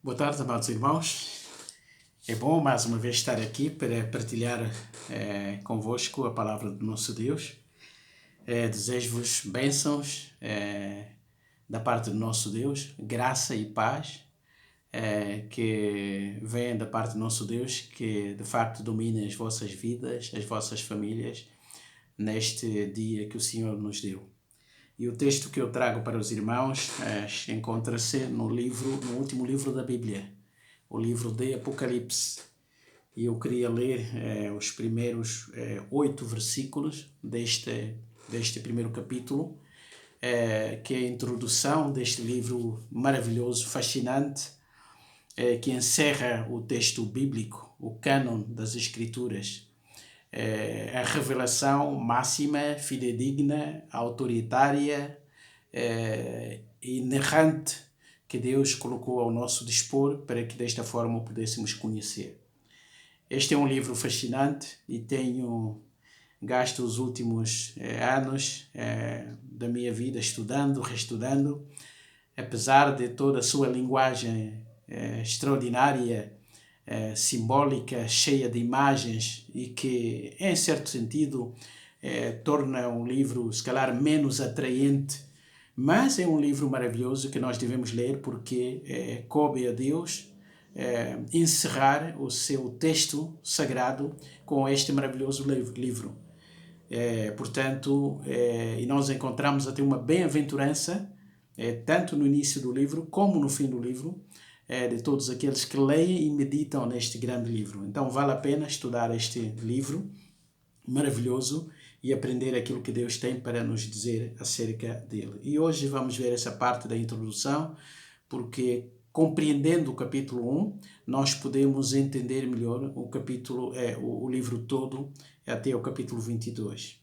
Boa tarde, amados irmãos. É bom mais uma vez estar aqui para partilhar convosco a palavra do nosso Deus. Desejo-vos bênçãos da parte do nosso Deus, graça e paz que vêm da parte do nosso Deus, que de facto domina as vossas vidas, as vossas famílias, neste dia que o Senhor nos deu. E o texto que eu trago para os irmãos encontra-se no último livro da Bíblia, o livro de Apocalipse. E eu queria ler os primeiros 8 versículos deste primeiro capítulo, que é a introdução deste livro maravilhoso, fascinante, que encerra o texto bíblico, o cânon das Escrituras. A revelação máxima, fidedigna, autoritária e inerrante que Deus colocou ao nosso dispor para que desta forma o pudéssemos conhecer. Este é um livro fascinante e tenho gasto os últimos anos da minha vida estudando, reestudando, apesar de toda a sua linguagem extraordinária, simbólica, cheia de imagens e que, em certo sentido, torna um livro, se calhar, menos atraente, mas é um livro maravilhoso que nós devemos ler porque coube a Deus encerrar o seu texto sagrado com este maravilhoso livro. Portanto, e nós encontramos até uma bem-aventurança, tanto no início do livro como no fim do livro, de todos aqueles que leem e meditam neste grande livro. Então vale a pena estudar este livro maravilhoso e aprender aquilo que Deus tem para nos dizer acerca dele. E hoje vamos ver essa parte da introdução, porque compreendendo o capítulo 1, nós podemos entender melhor o livro todo, até o capítulo 22.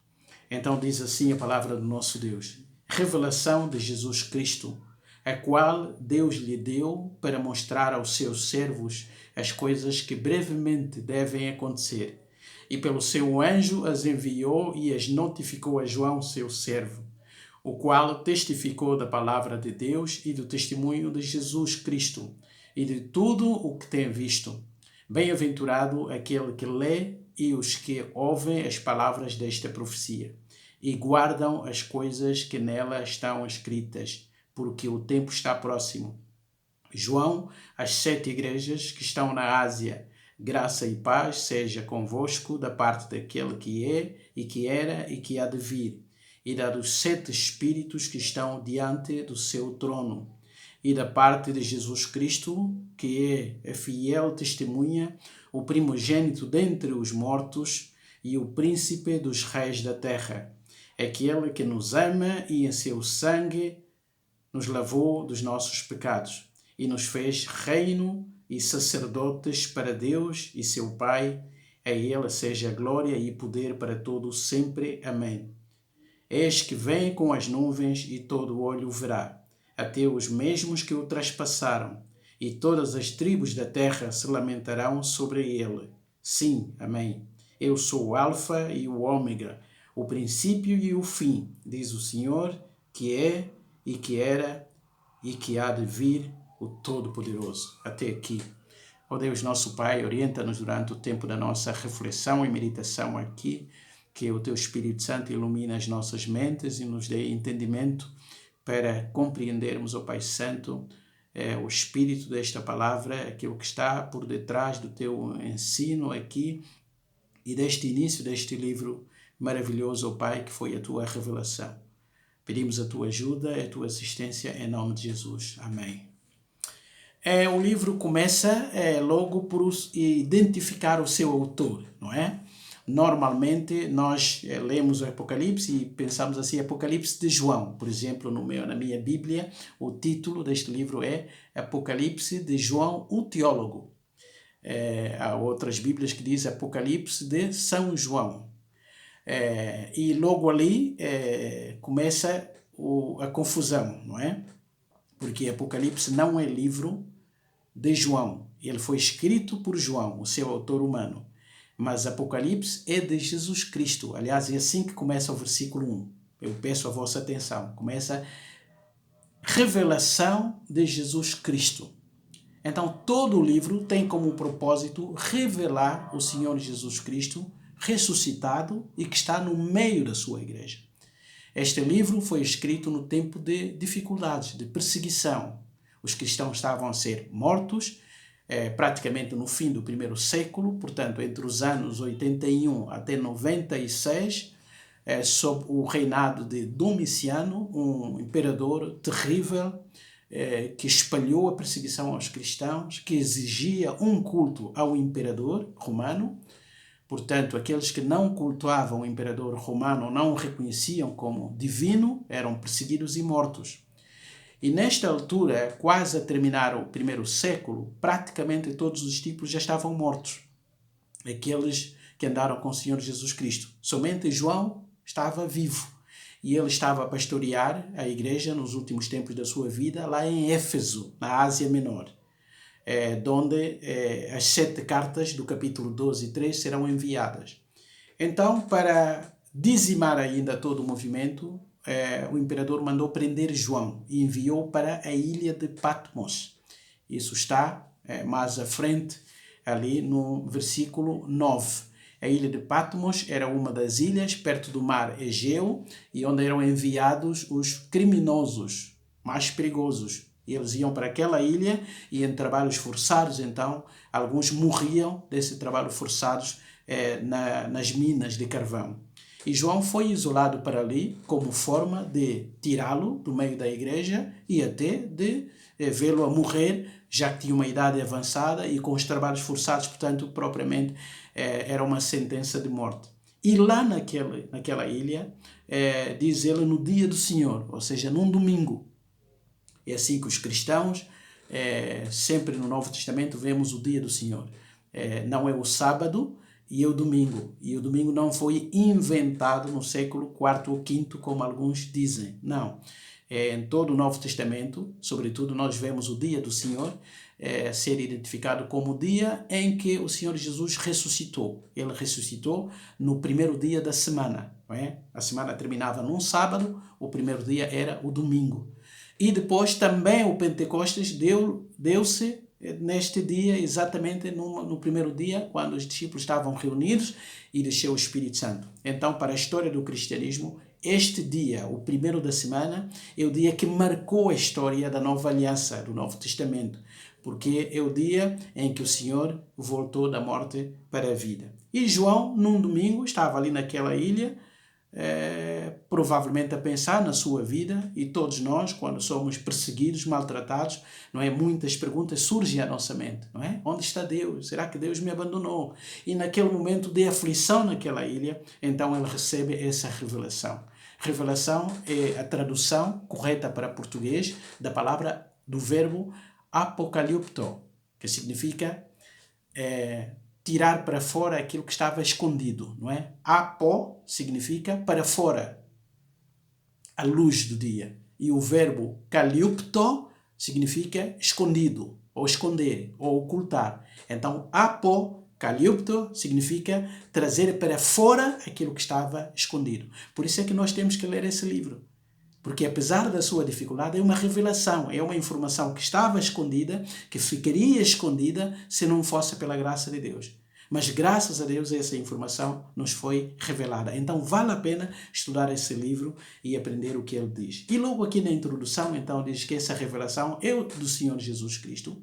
Então diz assim a palavra do nosso Deus: revelação de Jesus Cristo, a qual Deus lhe deu para mostrar aos seus servos as coisas que brevemente devem acontecer. E pelo seu anjo as enviou e as notificou a João, seu servo, o qual testificou da palavra de Deus e do testemunho de Jesus Cristo e de tudo o que tem visto. Bem-aventurado aquele que lê e os que ouvem as palavras desta profecia e guardam as coisas que nela estão escritas, porque o tempo está próximo. João, às 7 igrejas que estão na Ásia, graça e paz seja convosco da parte daquele que é, e que era, e que há de vir, e da dos 7 espíritos que estão diante do seu trono, e da parte de Jesus Cristo, que é a fiel testemunha, o primogênito dentre os mortos e o príncipe dos reis da terra, aquele que nos ama e em seu sangue nos lavou dos nossos pecados e nos fez reino e sacerdotes para Deus e seu Pai. A ele seja glória e poder para todos sempre. Amém. Eis que vem com as nuvens e todo o olho o verá, até os mesmos que o traspassaram, e todas as tribos da terra se lamentarão sobre ele. Sim, amém. Eu sou o Alfa e o Ômega, o princípio e o fim, diz o Senhor, que é e que era e que há de vir, o Todo-Poderoso. Até aqui. Ó Deus, nosso Pai, orienta-nos durante o tempo da nossa reflexão e meditação aqui, que o Teu Espírito Santo ilumine as nossas mentes e nos dê entendimento para compreendermos, ó Pai Santo, o espírito desta palavra, aquilo que está por detrás do Teu ensino aqui e deste início deste livro maravilhoso, ó Pai, que foi a Tua revelação. Pedimos a Tua ajuda, a Tua assistência, em nome de Jesus. Amém. O livro começa logo por identificar o seu autor, não é? Normalmente nós lemos o Apocalipse e pensamos assim, Apocalipse de João. Por exemplo, na minha Bíblia, o título deste livro é Apocalipse de João, o Teólogo. Há outras Bíblias que dizem Apocalipse de São João. E logo ali começa a confusão, não é? Porque Apocalipse não é livro de João. Ele foi escrito por João, o seu autor humano. Mas Apocalipse é de Jesus Cristo. Aliás, é assim que começa o versículo 1. Eu peço a vossa atenção. Começa revelação de Jesus Cristo. Então, todo o livro tem como propósito revelar o Senhor Jesus Cristo ressuscitado e que está no meio da sua igreja. Este livro foi escrito no tempo de dificuldades, de perseguição. Os cristãos estavam a ser mortos, praticamente no fim do primeiro século, portanto, entre os anos 81 até 96, sob o reinado de Domiciano, um imperador terrível, que espalhou a perseguição aos cristãos, que exigia um culto ao imperador romano. Portanto, aqueles que não cultuavam o imperador romano, não o reconheciam como divino, eram perseguidos e mortos. E nesta altura, quase a terminar o primeiro século, praticamente todos os discípulos já estavam mortos. Aqueles que andaram com o Senhor Jesus Cristo. Somente João estava vivo. E ele estava a pastorear a igreja nos últimos tempos da sua vida, lá em Éfeso, na Ásia Menor, onde as 7 cartas do capítulo 12 e 3 serão enviadas. Então, para dizimar ainda todo o movimento, o imperador mandou prender João e enviou para a ilha de Patmos. Isso está mais à frente, ali no versículo 9. A ilha de Patmos era uma das ilhas perto do mar Egeu e onde eram enviados os criminosos mais perigosos. E eles iam para aquela ilha e em trabalhos forçados, então, alguns morriam desse trabalho forçados nas minas de carvão. E João foi isolado para ali como forma de tirá-lo do meio da igreja e até de vê-lo a morrer, já que tinha uma idade avançada e com os trabalhos forçados, portanto, propriamente era uma sentença de morte. E lá naquela ilha, diz ele, no dia do Senhor, ou seja, num domingo. É assim que os cristãos, sempre no Novo Testamento, vemos o dia do Senhor. Não é o sábado e é o domingo. E o domingo não foi inventado no século IV ou V, como alguns dizem. Não. Em todo o Novo Testamento, sobretudo, nós vemos o dia do Senhor ser identificado como o dia em que o Senhor Jesus ressuscitou. Ele ressuscitou no primeiro dia da semana. Não é? A semana terminava num sábado, o primeiro dia era o domingo. E depois também o Pentecostes deu-se neste dia, exatamente no primeiro dia, quando os discípulos estavam reunidos e desceu o Espírito Santo. Então, para a história do cristianismo, este dia, o primeiro da semana, é o dia que marcou a história da nova aliança, do Novo Testamento, porque é o dia em que o Senhor voltou da morte para a vida. E João, num domingo, estava ali naquela ilha, provavelmente a pensar na sua vida, e todos nós, quando somos perseguidos, maltratados, não é? Muitas perguntas surgem à nossa mente, não é? Onde está Deus? Será que Deus me abandonou? E naquele momento de aflição naquela ilha, então ele recebe essa revelação. Revelação é a tradução correta para português da palavra, do verbo apocalipto, que significa tirar para fora aquilo que estava escondido, não é? Apo significa para fora, a luz do dia. E o verbo kaliupto significa escondido, ou esconder, ou ocultar. Então, apokaliupto significa trazer para fora aquilo que estava escondido. Por isso é que nós temos que ler esse livro. Porque apesar da sua dificuldade, é uma revelação, é uma informação que estava escondida, que ficaria escondida se não fosse pela graça de Deus. Mas graças a Deus essa informação nos foi revelada. Então vale a pena estudar esse livro e aprender o que ele diz. E logo aqui na introdução, então, diz que essa revelação é do Senhor Jesus Cristo,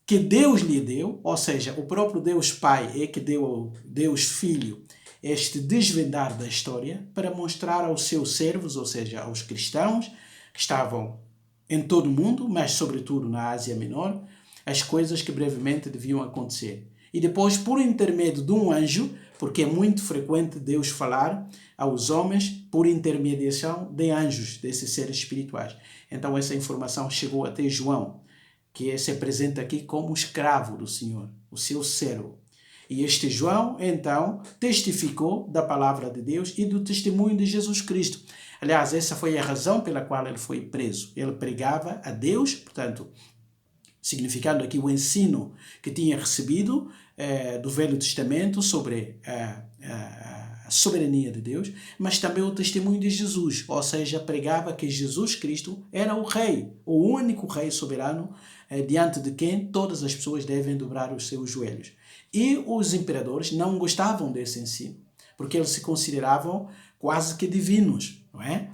que Deus lhe deu, ou seja, o próprio Deus Pai é que deu ao Deus Filho este desvendar da história para mostrar aos seus servos, ou seja, aos cristãos que estavam em todo o mundo, mas sobretudo na Ásia Menor, as coisas que brevemente deviam acontecer. E depois, por intermédio de um anjo, porque é muito frequente Deus falar aos homens por intermediação de anjos, desses seres espirituais. Então essa informação chegou até João, que se apresenta aqui como escravo do Senhor, o seu servo. E este João, então, testificou da palavra de Deus e do testemunho de Jesus Cristo. Aliás, essa foi a razão pela qual ele foi preso. Ele pregava a Deus, portanto, significando aqui o ensino que tinha recebido do Velho Testamento sobre a soberania de Deus, mas também o testemunho de Jesus, ou seja, pregava que Jesus Cristo era o rei, o único rei soberano, diante de quem todas as pessoas devem dobrar os seus joelhos. E os imperadores não gostavam desse ensino, porque eles se consideravam quase que divinos, não é?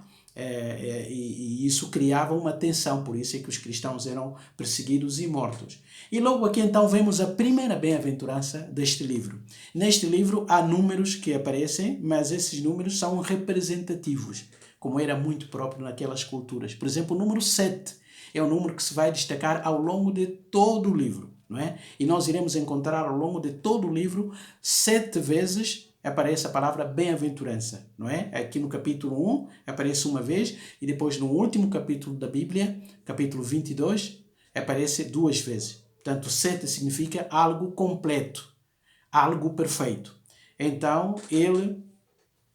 E isso criava uma tensão, por isso é que os cristãos eram perseguidos e mortos. E logo aqui então vemos a primeira bem-aventurança deste livro. Neste livro há números que aparecem, mas esses números são representativos, como era muito próprio naquelas culturas. Por exemplo, o número 7 é um número que se vai destacar ao longo de todo o livro, não é? E nós iremos encontrar ao longo de todo o livro 7 vezes aparece a palavra bem-aventurança, não é? Aqui no capítulo 1 aparece uma vez e depois no último capítulo da Bíblia, capítulo 22, aparece 2 vezes. Portanto, 7 significa algo completo, algo perfeito. Então, ele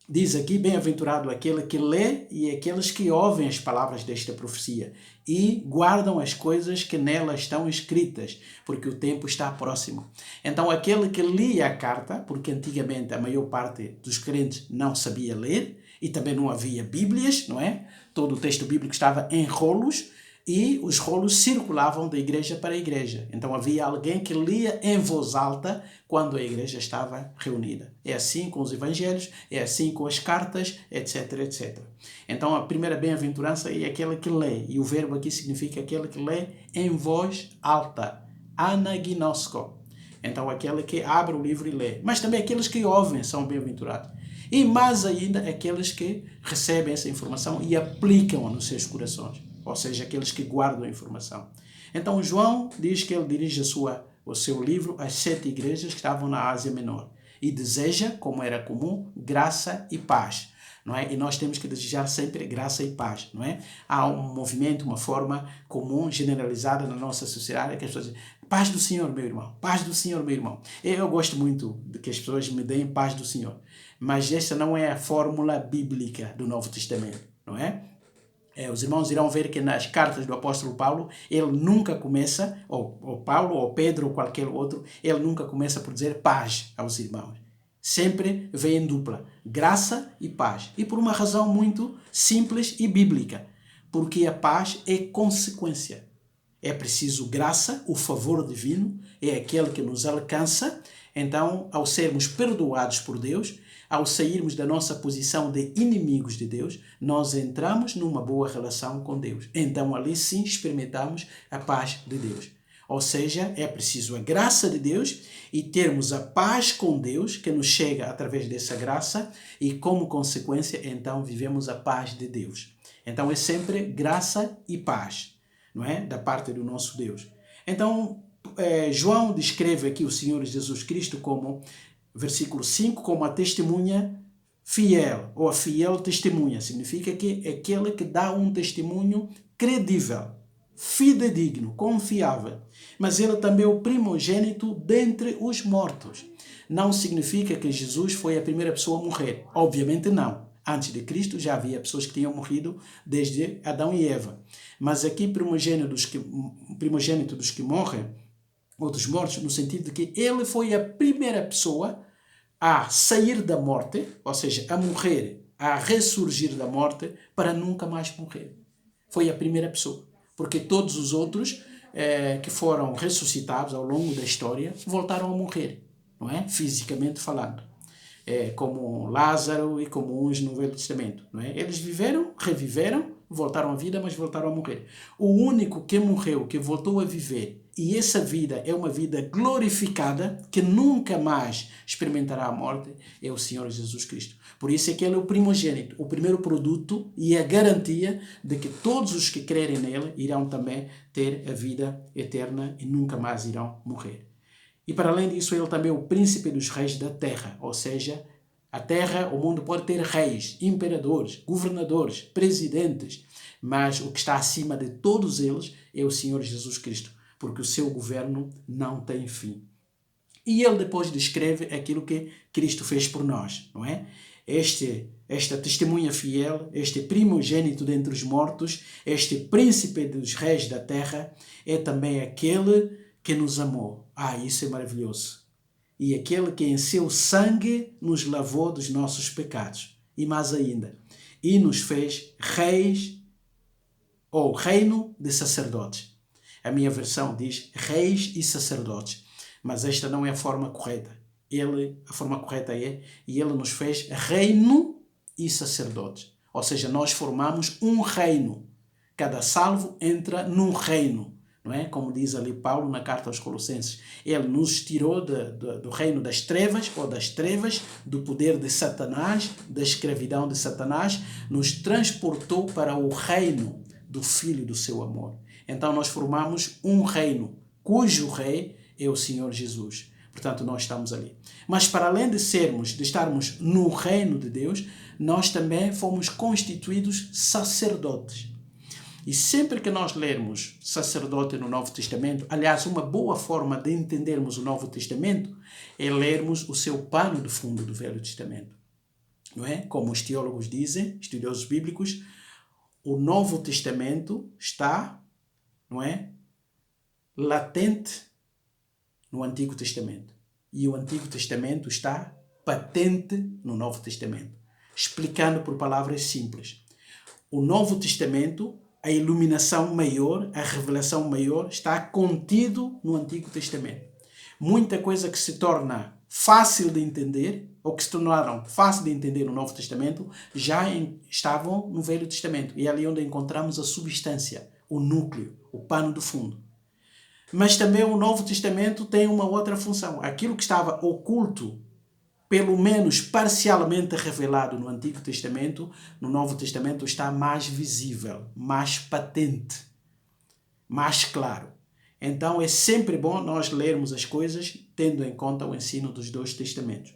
diz aqui, bem-aventurado aquele que lê e aqueles que ouvem as palavras desta profecia e guardam as coisas que nela estão escritas, porque o tempo está próximo. Então, aquele que lia a carta, porque antigamente a maior parte dos crentes não sabia ler e também não havia Bíblias, não é? Todo o texto bíblico estava em rolos e os rolos circulavam da igreja para a igreja. Então havia alguém que lia em voz alta quando a igreja estava reunida. É assim com os evangelhos, é assim com as cartas, etc, etc. Então a primeira bem-aventurança é aquele que lê, e o verbo aqui significa aquele que lê em voz alta, anaginosko. Então aquele que abre o livro e lê. Mas também aqueles que ouvem são bem-aventurados. E mais ainda aqueles que recebem essa informação e aplicam-a nos seus corações. Ou seja, aqueles que guardam a informação. Então João diz que ele dirige o seu livro às 7 igrejas que estavam na Ásia Menor. E deseja, como era comum, graça e paz. Não é? E nós temos que desejar sempre graça e paz. Não é? Há um movimento, uma forma comum, generalizada na nossa sociedade, que as pessoas dizem, paz do Senhor, meu irmão. Paz do Senhor, meu irmão. Eu gosto muito de que as pessoas me deem paz do Senhor. Mas esta não é a fórmula bíblica do Novo Testamento. Não é? Os irmãos irão ver que nas cartas do apóstolo Paulo, ele nunca começa, ou Paulo, ou Pedro, ou qualquer outro, ele nunca começa por dizer paz aos irmãos. Sempre vem em dupla, graça e paz. E por uma razão muito simples e bíblica, porque a paz é consequência. É preciso graça, o favor divino, é aquele que nos alcança. Então, ao sermos perdoados por Deus, ao sairmos da nossa posição de inimigos de Deus, nós entramos numa boa relação com Deus. Então, ali sim experimentamos a paz de Deus. Ou seja, é preciso a graça de Deus e termos a paz com Deus, que nos chega através dessa graça, e como consequência, então, vivemos a paz de Deus. Então, é sempre graça e paz, não é? Da parte do nosso Deus. Então, João descreve aqui o Senhor Jesus Cristo como, versículo 5, como a testemunha fiel, ou a fiel testemunha. Significa que é aquele que dá um testemunho credível, fidedigno, confiável. Mas ele também é o primogênito dentre os mortos. Não significa que Jesus foi a primeira pessoa a morrer. Obviamente não. Antes de Cristo já havia pessoas que tinham morrido desde Adão e Eva. Mas aqui primogênito dos que morrem, ou dos mortos, no sentido de que ele foi a primeira pessoa a sair da morte, ou seja, a morrer, a ressurgir da morte, para nunca mais morrer. Foi a primeira pessoa. Porque todos os outros que foram ressuscitados ao longo da história voltaram a morrer, não é? Fisicamente falando. Como Lázaro e como uns no Velho Testamento. Não é? Eles viveram, reviveram, voltaram à vida, mas voltaram a morrer. O único que morreu, que voltou a viver, e essa vida é uma vida glorificada, que nunca mais experimentará a morte, é o Senhor Jesus Cristo. Por isso é que ele é o primogênito, o primeiro produto e a garantia de que todos os que crerem nele irão também ter a vida eterna e nunca mais irão morrer. E para além disso, ele também é o príncipe dos reis da terra, ou seja, a terra, o mundo pode ter reis, imperadores, governadores, presidentes, mas o que está acima de todos eles é o Senhor Jesus Cristo, porque o seu governo não tem fim. E ele depois descreve aquilo que Cristo fez por nós, não é? Esta testemunha fiel, este primogênito dentre os mortos, este príncipe dos reis da terra, é também aquele que nos amou. Isso é maravilhoso. e aquele que em seu sangue nos lavou dos nossos pecados. E mais ainda, e nos fez reis ou reino de sacerdotes. A minha versão diz reis e sacerdotes, mas esta não é a forma correta. A forma correta é, e ele nos fez reino e sacerdotes. Ou seja, nós formamos um reino. Cada salvo entra num reino. Não é? Como diz ali Paulo na carta aos Colossenses. Ele nos tirou do reino das trevas, ou das trevas, do poder de Satanás, da escravidão de Satanás, nos transportou para o reino do Filho do seu amor. Então nós formamos um reino, cujo rei é o Senhor Jesus. Portanto, nós estamos ali. Mas para além de estarmos no reino de Deus, nós também fomos constituídos sacerdotes. E sempre que nós lermos sacerdote no Novo Testamento, aliás, uma boa forma de entendermos o Novo Testamento é lermos o seu pano de fundo do Velho Testamento. Não é? Como os teólogos dizem, estudiosos bíblicos, o Novo Testamento está, não é, latente no Antigo Testamento. E o Antigo Testamento está patente no Novo Testamento. Explicando por palavras simples. O Novo Testamento, a iluminação maior, a revelação maior, está contido no Antigo Testamento. Muita coisa que se torna fácil de entender, ou que se tornaram fácil de entender no Novo Testamento, já estavam no Velho Testamento. E é ali onde encontramos a substância, o núcleo, o pano de fundo. Mas também o Novo Testamento tem uma outra função. Aquilo que estava oculto, pelo menos parcialmente revelado no Antigo Testamento, no Novo Testamento está mais visível, mais patente, mais claro. Então é sempre bom nós lermos as coisas tendo em conta o ensino dos dois testamentos.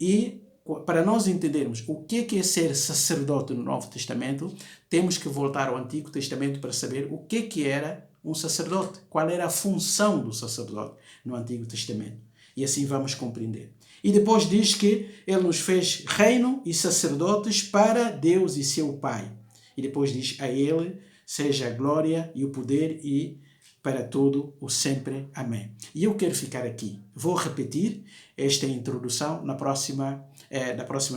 E para nós entendermos o que é ser sacerdote no Novo Testamento, temos que voltar ao Antigo Testamento para saber o que era um sacerdote, qual era a função do sacerdote no Antigo Testamento. E assim vamos compreender. E depois diz que ele nos fez reino e sacerdotes para Deus e seu Pai. E depois diz, a ele seja a glória e o poder e para todo o sempre. Amém. E eu quero ficar aqui. Vou repetir esta introdução na próxima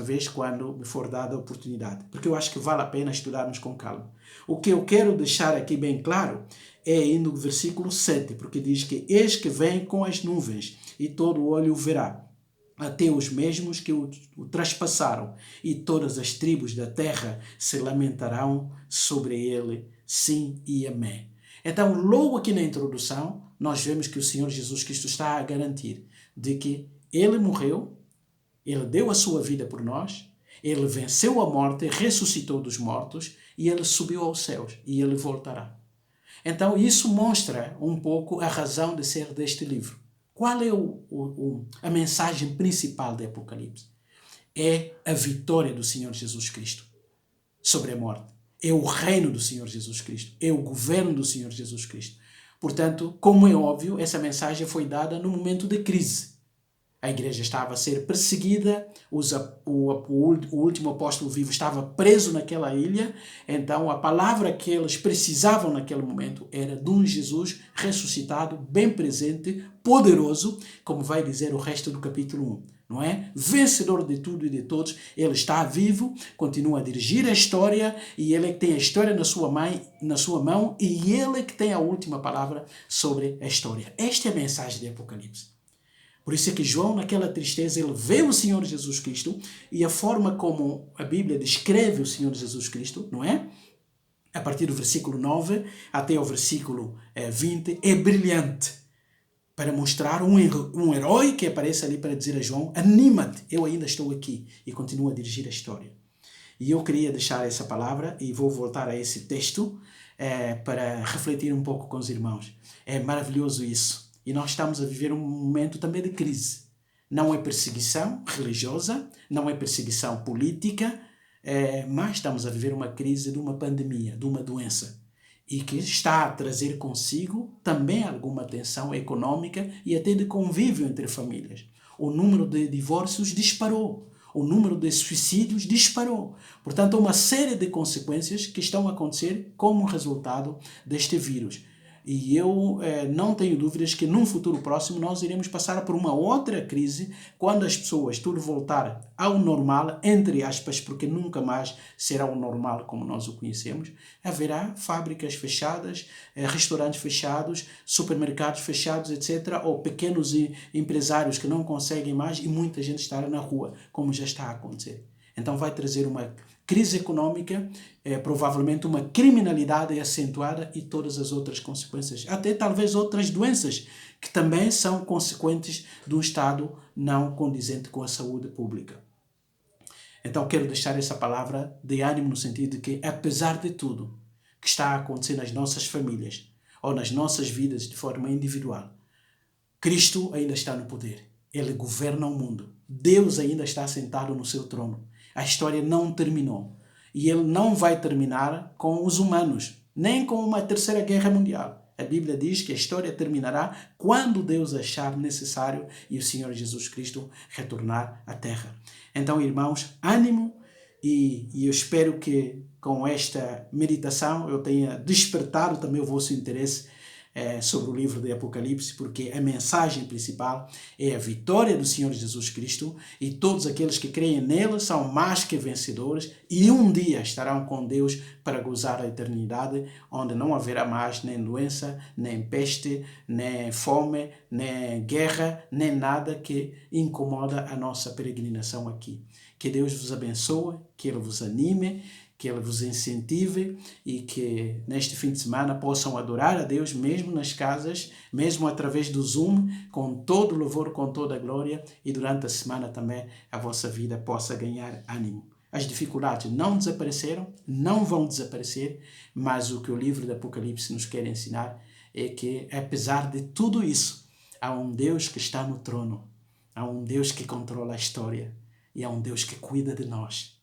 vez, quando me for dada a oportunidade. Porque eu acho que vale a pena estudarmos com calma. O que eu quero deixar aqui bem claro é no versículo 7, porque diz que eis que vem com as nuvens e todo o olho o verá, até os mesmos que o traspassaram, e todas as tribos da terra se lamentarão sobre ele. Sim e amém. Então, logo aqui na introdução, nós vemos que o Senhor Jesus Cristo está a garantir de que ele morreu, ele deu a sua vida por nós, ele venceu a morte, ressuscitou dos mortos e ele subiu aos céus e ele voltará. Então, isso mostra um pouco a razão de ser deste livro. Qual é a mensagem principal do Apocalipse? É a vitória do Senhor Jesus Cristo sobre a morte. É o reino do Senhor Jesus Cristo. É o governo do Senhor Jesus Cristo. Portanto, como é óbvio, essa mensagem foi dada no momento de crise. A igreja estava a ser perseguida, o último apóstolo vivo estava preso naquela ilha, então a palavra que eles precisavam naquele momento era de um Jesus ressuscitado, bem presente, poderoso, como vai dizer o resto do capítulo 1. Não é? Vencedor de tudo e de todos, ele está vivo, continua a dirigir a história, e ele é que tem a história na sua mão, e ele é que tem a última palavra sobre a história. Esta é a mensagem de Apocalipse. Por isso é que João, naquela tristeza, ele vê o Senhor Jesus Cristo, e a forma como a Bíblia descreve o Senhor Jesus Cristo, não é? A partir do versículo 9 até o versículo 20, é brilhante, para mostrar um herói que aparece ali para dizer a João, anima-te, eu ainda estou aqui, e continua a dirigir a história. E eu queria deixar essa palavra, e vou voltar a esse texto, para refletir um pouco com os irmãos. É maravilhoso isso. E nós estamos a viver um momento também de crise. Não é perseguição religiosa, não é perseguição política, mas estamos a viver uma crise de uma pandemia, de uma doença. E que está a trazer consigo também alguma tensão econômica e até de convívio entre famílias. O número de divórcios disparou. O número de suicídios disparou. Portanto, há uma série de consequências que estão a acontecer como resultado deste vírus. E eu não tenho dúvidas que num futuro próximo nós iremos passar por uma outra crise quando as pessoas, tudo voltar ao normal, entre aspas, porque nunca mais será o normal como nós o conhecemos. Haverá fábricas fechadas, restaurantes fechados, supermercados fechados, etc. Ou pequenos empresários que não conseguem mais e muita gente estará na rua, como já está a acontecer. Então vai trazer uma crise econômica, provavelmente uma criminalidade acentuada e todas as outras consequências. Até talvez outras doenças que também são consequentes de um Estado não condizente com a saúde pública. Então quero deixar essa palavra de ânimo no sentido de que, apesar de tudo que está a acontecer nas nossas famílias ou nas nossas vidas de forma individual, Cristo ainda está no poder. Ele governa o mundo. Deus ainda está sentado no seu trono. A história não terminou. E ele não vai terminar com os humanos, nem com uma terceira guerra mundial. A Bíblia diz que a história terminará quando Deus achar necessário e o Senhor Jesus Cristo retornar à terra. Então, irmãos, ânimo, e eu espero que com esta meditação eu tenha despertado também o vosso interesse sobre o livro de Apocalipse, porque a mensagem principal é a vitória do Senhor Jesus Cristo e todos aqueles que creem nele são mais que vencedores e um dia estarão com Deus para gozar a eternidade, onde não haverá mais nem doença, nem peste, nem fome, nem guerra, nem nada que incomoda a nossa peregrinação aqui. Que Deus vos abençoe, que Ele vos anime, que Ele vos incentive e que neste fim de semana possam adorar a Deus mesmo nas casas, mesmo através do Zoom, com todo o louvor, com toda a glória, e durante a semana também a vossa vida possa ganhar ânimo. As dificuldades não desapareceram, não vão desaparecer, mas o que o livro do Apocalipse nos quer ensinar é que, apesar de tudo isso, há um Deus que está no trono, há um Deus que controla a história e há um Deus que cuida de nós.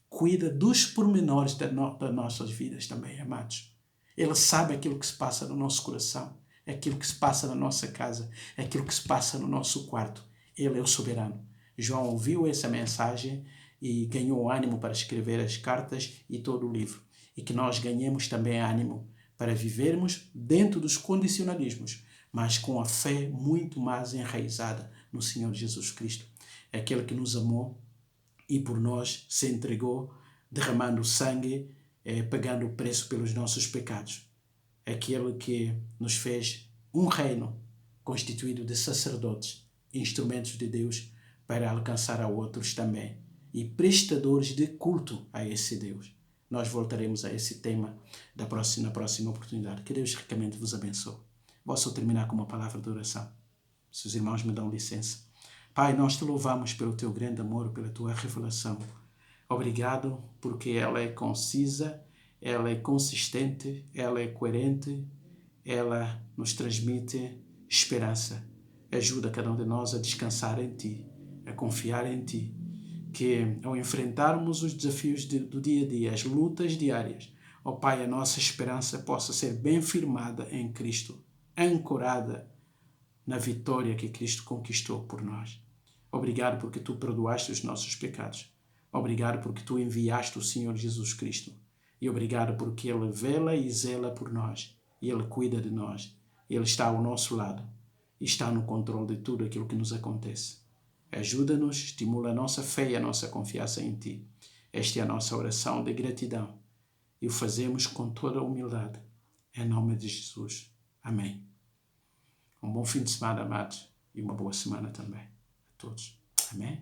Cuida dos pormenores das nossas vidas também, amados. Ele sabe aquilo que se passa no nosso coração, aquilo que se passa na nossa casa, aquilo que se passa no nosso quarto. Ele é o soberano. João ouviu essa mensagem e ganhou ânimo para escrever as cartas e todo o livro. E que nós ganhemos também ânimo para vivermos dentro dos condicionalismos, mas com a fé muito mais enraizada no Senhor Jesus Cristo. É aquele que nos amou e por nós se entregou, derramando sangue, pagando o preço pelos nossos pecados. Aquele que nos fez um reino constituído de sacerdotes, instrumentos de Deus para alcançar a outros também, e prestadores de culto a esse Deus. Nós voltaremos a esse tema na próxima oportunidade. Que Deus ricamente vos abençoe. Vou só terminar com uma palavra de oração. Se os irmãos me dão licença. Pai, nós te louvamos pelo teu grande amor, pela tua revelação. Obrigado porque ela é concisa, ela é consistente, ela é coerente, ela nos transmite esperança. Ajuda cada um de nós a descansar em ti, a confiar em ti. Que ao enfrentarmos os desafios do dia a dia, as lutas diárias, ó Pai, a nossa esperança possa ser bem firmada em Cristo, ancorada na vitória que Cristo conquistou por nós. Obrigado porque tu perdoaste os nossos pecados. Obrigado porque tu enviaste o Senhor Jesus Cristo. E obrigado porque Ele vela e zela por nós. E Ele cuida de nós. Ele está ao nosso lado. E está no controle de tudo aquilo que nos acontece. Ajuda-nos, estimula a nossa fé e a nossa confiança em Ti. Esta é a nossa oração de gratidão. E o fazemos com toda a humildade. Em nome de Jesus. Amém. Um bom fim de semana, amados. E uma boa semana também. Todos. Amém?